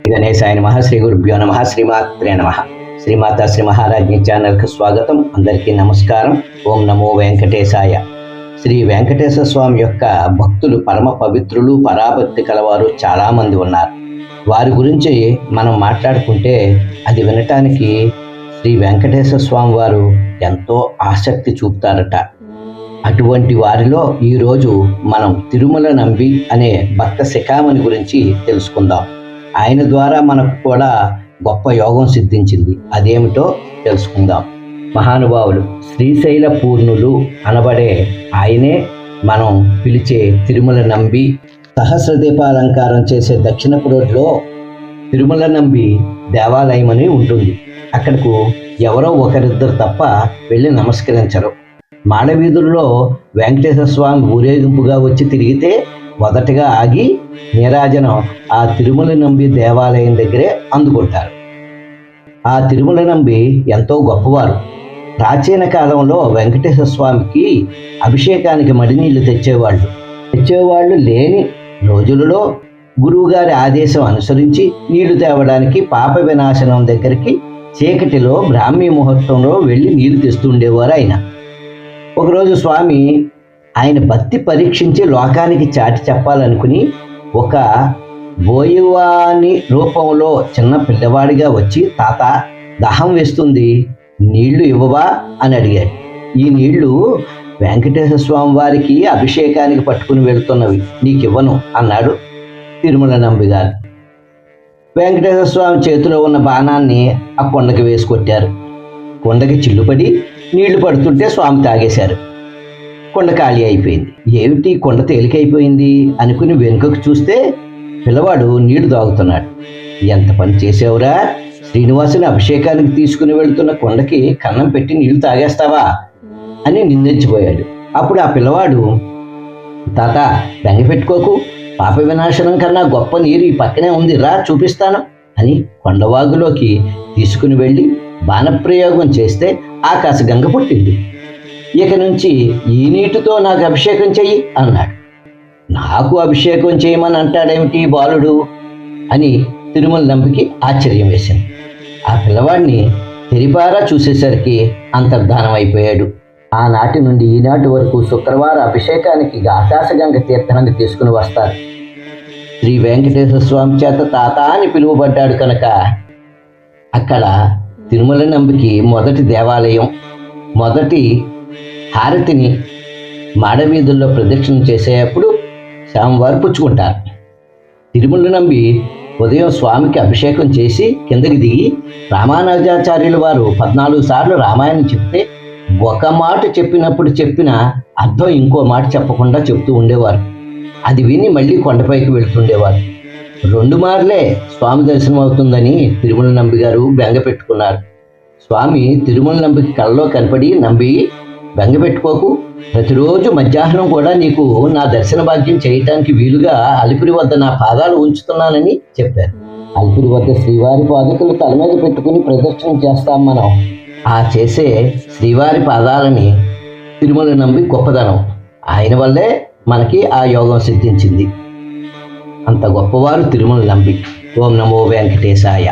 గణేశాయ నమః. శ్రీ గురుభ్యో నమః. శ్రీమాత్రే నమః. శ్రీమాత శ్రీ మహారాజ్ఞి ఛానల్కి స్వాగతం. అందరికీ నమస్కారం. ఓం నమో వెంకటేశాయ. శ్రీ వెంకటేశ్వర స్వామి యొక్క భక్తులు పరమ పవిత్రులు, పరాభక్తి కలవారు చాలామంది ఉన్నారు. వారి గురించి మనం మాట్లాడుకుంటే అది వినటానికి శ్రీ వెంకటేశ్వర స్వామి వారు ఎంతో ఆసక్తి చూపుతారట. అటువంటి వారిలో ఈరోజు మనం తిరుమల నంబి అనే భక్త శిఖామణి గురించి తెలుసుకుందాం. ఆయన ద్వారా మనకు కూడా గొప్ప యోగం సిద్ధించింది. అదేమిటో తెలుసుకుందాం. మహానుభావులు శ్రీశైల పూర్ణులు అనబడే ఆయనే మనం పిలిచే తిరుమల నంబి. సహస్ర దీపాలంకారం చేసే దక్షిణపు రోడ్లో తిరుమల నంబి దేవాలయం అని ఉంటుంది. అక్కడకు ఎవరో ఒకరిద్దరు తప్ప వెళ్ళి నమస్కరించరు. మాడవీధుల్లో వెంకటేశ్వర స్వామి ఊరేగింపుగా వచ్చి తిరిగితే మొదటగా ఆగి నీరాజనం ఆ తిరుమల నంబి దేవాలయం దగ్గరే అందుకుంటారు. ఆ తిరుమల నంబి ఎంతో గొప్పవారు. ప్రాచీన కాలంలో వెంకటేశ్వర స్వామికి అభిషేకానికి మడినీళ్లు తెచ్చేవాళ్ళు లేని రోజులలో గురువుగారి ఆదేశం అనుసరించి నీళ్లు తేవడానికి పాప వినాశనం దగ్గరికి చీకటిలో బ్రాహ్మీ ముహూర్తంలో వెళ్ళి నీళ్లు తెస్తుండేవారు ఆయన. ఒకరోజు స్వామి ఆయన భక్తి పరీక్షించి లోకానికి చాటి చెప్పాలనుకుని ఒక బోయవాని రూపంలో చిన్న పిల్లవాడిగా వచ్చి, తాత దాహం వేస్తుంది, నీళ్లు ఇవ్వవా అని అడిగాడు. ఈ నీళ్లు వెంకటేశ్వర స్వామి వారికి అభిషేకానికి పట్టుకుని వెళుతున్నవి, నీకు ఇవ్వను అన్నాడు తిరుమల నంబి గారు. వెంకటేశ్వర స్వామి చేతిలో ఉన్న బాణాన్ని ఆ కొండకి వేసి కొట్టారు. కొండకి చిల్లుపడి నీళ్లు పడుతుంటే స్వామి తాగేశారు. కొండ ఖాళీ అయిపోయింది. ఏమిటి కొండ తేలికైపోయింది అనుకుని వెనుకకు చూస్తే పిల్లవాడు నీళ్లు తాగుతున్నాడు. ఎంత పని చేసావురా, శ్రీనివాసుని అభిషేకానికి తీసుకుని వెళుతున్న కొండకి కన్నం పెట్టి నీళ్లు తాగేస్తావా అని నిందించిపోయాడు. అప్పుడు ఆ పిల్లవాడు, తాత బెంగ పెట్టుకోకు, పాప వినాశనం కన్నా గొప్ప నీరు ఈ పక్కనే ఉంది, రా చూపిస్తాను అని కొండవాగులోకి తీసుకుని వెళ్ళి బాణప్రయోగం చేస్తే ఆకాశగంగ పుట్టింది. ఇక నుంచి ఈ నీటితో నాకు అభిషేకం చెయ్యి అన్నాడు. నాకు అభిషేకం చేయమని అంటాడేమిటి బాలుడు అని తిరుమల నంబికి ఆశ్చర్యం వేసింది. ఆ పిల్లవాడిని తెరిపారా చూసేసరికి అంతర్ధానం అయిపోయాడు. ఆనాటి నుండి ఈనాటి వరకు శుక్రవారం అభిషేకానికి ఆకాశగంగ తీర్థాన్ని తీసుకుని వస్తారు. శ్రీ వెంకటేశ్వర స్వామి చేత తాత అని పిలువబడ్డాడు కనుక అక్కడ తిరుమల నంబికి మొదటి దేవాలయం, మొదటి హారతిని మాడవీధుల్లో ప్రదక్షిణ చేసేటప్పుడు స్వామివారు పుచ్చుకుంటారు. తిరుమల నంబి ఉదయం స్వామికి అభిషేకం చేసి కిందకి దిగి రామానుజాచార్యుల వారు 14 సార్లు రామాయణం చెప్తే ఒక మాట చెప్పినప్పుడు చెప్పిన అర్థం ఇంకో మాట చెప్పకుండా చెప్తూ ఉండేవారు. అది విని మళ్ళీ కొండపైకి వెళుతుండేవారు. 2 మార్లే స్వామి దర్శనం అవుతుందని తిరుమల నంబి గారు బెంగ పెట్టుకున్నారు. స్వామి తిరుమల నంబికి కళ్ళలో కనపడి, నంబి బెంగ పెట్టుకోకు, ప్రతిరోజు మధ్యాహ్నం కూడా నీకు నా దర్శన భాగ్యం చేయటానికి వీలుగా అలిపిరి వద్ద నా పాదాలు ఉంచుతున్నానని చెప్పారు. అలిపిరి వద్ద శ్రీవారి పాదకులు తల మీద పెట్టుకుని ప్రదర్శన చేస్తాం మనం. ఆ చేసే శ్రీవారి పాదాలని తిరుమల నంబి గొప్పదనం. ఆయన వల్లే మనకి ఆ యోగం సిద్ధించింది. అంత గొప్పవారు తిరుమల నంబి. ఓం నమో వెంకటేశాయ.